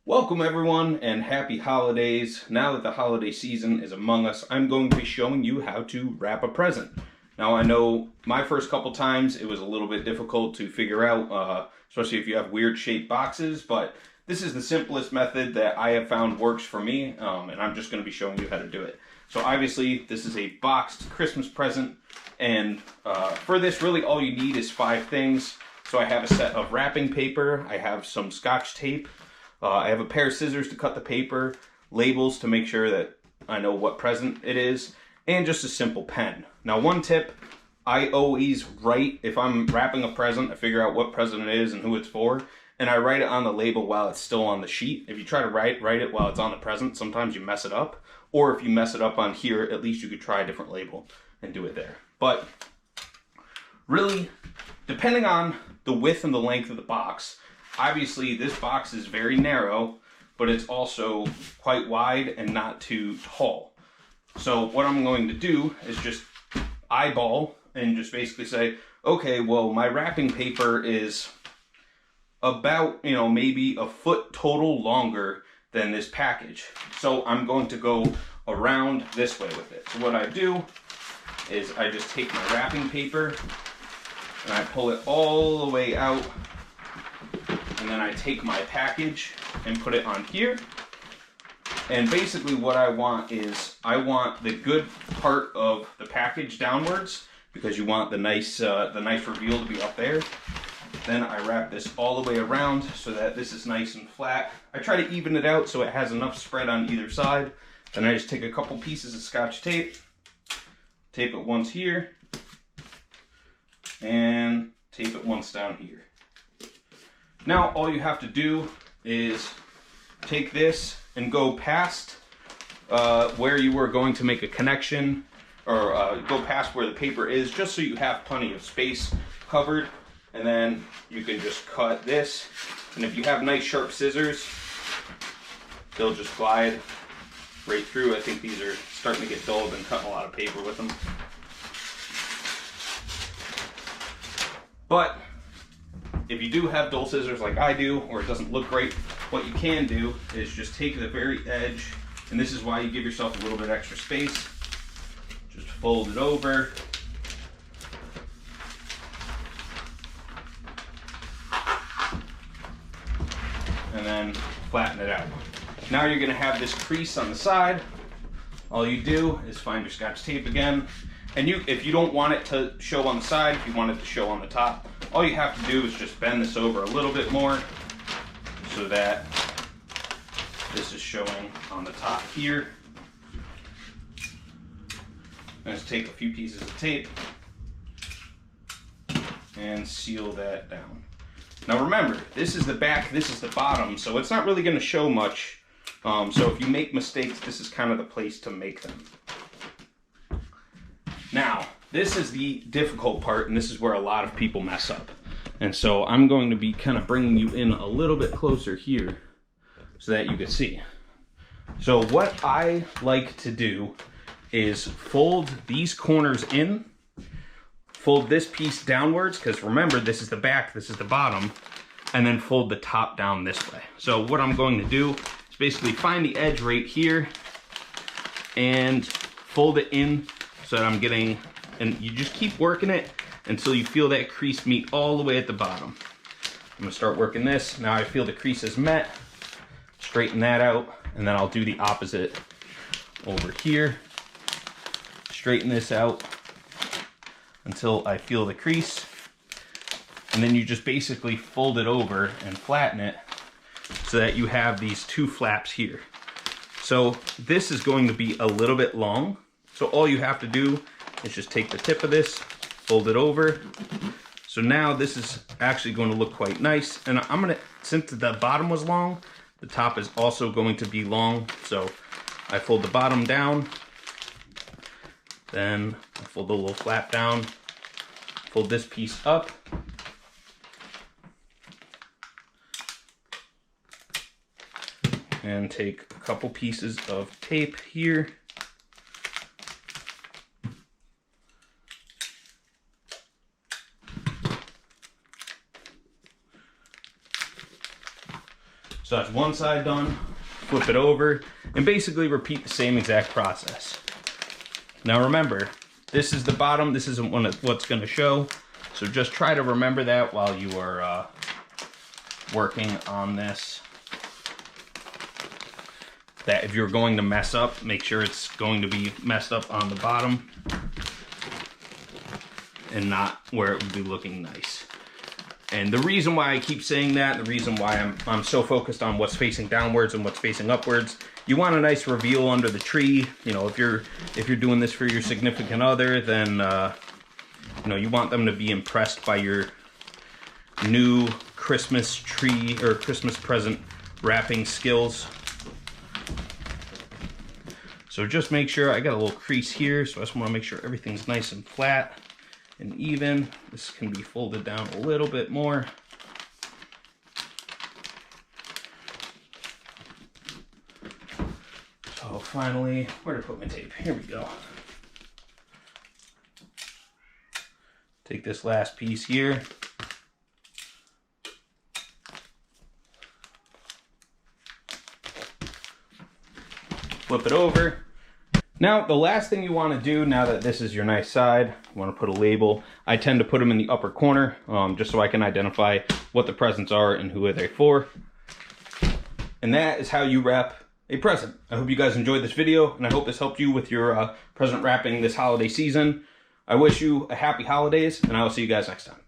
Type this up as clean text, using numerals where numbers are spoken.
Welcome everyone and happy holidays. Now that the holiday season is among us, I'm going to be showing you how to wrap a present. Now I know my first couple times it was a little bit difficult to figure out, especially if you have weird shaped boxes, but this is the simplest method that I have found works for me, and I'm just going to be showing you how to do it. So obviously this is a boxed Christmas present, and for this really all you need is 5 things. So I have a set of wrapping paper, I have some Scotch tape, I have a pair of scissors to cut the paper, labels to make sure that I know what present it is, and just a simple pen. Now one tip, I always write, if I'm wrapping a present, I figure out what present it is and who it's for, and I write it on the label while it's still on the sheet. If you try to write it while it's on the present, sometimes you mess it up. Or if you mess it up on here, at least you could try a different label and do it there. But really, depending on the width and the length of the box, obviously this box is very narrow, but it's also quite wide and not too tall. So what I'm going to do is just eyeball and just basically say, okay, well my wrapping paper is about, maybe a foot total longer than this package. So I'm going to go around this way with it. So what I do is I just take my wrapping paper and I pull it all the way out, and then I take my package and put it on here. And basically what I want is, I want the good part of the package downwards, because you want the nice reveal to be up there. Then I wrap this all the way around so that this is nice and flat. I try to even it out so it has enough spread on either side. Then I just take a couple pieces of Scotch tape, tape it once here, and tape it once down here. Now all you have to do is take this and go past where you were going to make a connection, or go past where the paper is, just so you have plenty of space covered. And then you can just cut this, and if you have nice sharp scissors, they'll just glide right through. I think these are starting to get dull. I've been cutting a lot of paper with them. But if you do have dull scissors like I do, or it doesn't look great, what you can do is just take the very edge, and this is why you give yourself a little bit extra space. Just fold it over. And then flatten it out. Now you're gonna have this crease on the side. All you do is find your Scotch tape again. And if you don't want it to show on the side, if you want it to show on the top, all you have to do is just bend this over a little bit more so that this is showing on the top here. And just take a few pieces of tape and seal that down. Now remember, this is the back, this is the bottom, so it's not really going to show much. So if you make mistakes, this is kind of the place to make them. Now, this is the difficult part, and this is where a lot of people mess up. And so I'm going to be kind of bringing you in a little bit closer here so that you can see. So what I like to do is fold these corners in, fold this piece downwards, because remember, this is the back, this is the bottom, and then fold the top down this way. So what I'm going to do is basically find the edge right here and fold it in so that I'm getting, and you just keep working it until you feel that crease meet all the way at the bottom. I'm gonna start working this. Now I feel the crease is met, straighten that out, and then I'll do the opposite over here. Straighten this out until I feel the crease, and then you just basically fold it over and flatten it so that you have these 2 flaps here. So this is going to be a little bit long, so all you have to do is just take the tip of this, fold it over. So now this is actually going to look quite nice, and I'm gonna, since the bottom was long, the top is also going to be long. So I fold the bottom down, then I fold the little flap down, fold this piece up, and take a couple pieces of tape here, So that's one side done. Flip it over and basically repeat the same exact process. Now remember, this is the bottom. This isn't what's going to show. So just try to remember that while you are working on this. That if you're going to mess up, make sure it's going to be messed up on the bottom and not where it would be looking nice. And the reason why I keep saying that, the reason why I'm so focused on what's facing downwards and what's facing upwards, you want a nice reveal under the tree. You know, if you're doing this for your significant other, then you know, you want them to be impressed by your new Christmas tree or Christmas present wrapping skills. So just make sure, I got a little crease here, so I just want to make sure everything's nice and flat and even. This can be folded down a little bit more. So finally, where did I put my tape? Here we go. Take this last piece here. Flip it over. Now, the last thing you want to do, now that this is your nice side, you want to put a label. I tend to put them in the upper corner, just so I can identify what the presents are and who are they for. And that is how you wrap a present. I hope you guys enjoyed this video, and I hope this helped you with your present wrapping this holiday season. I wish you a happy holidays, and I will see you guys next time.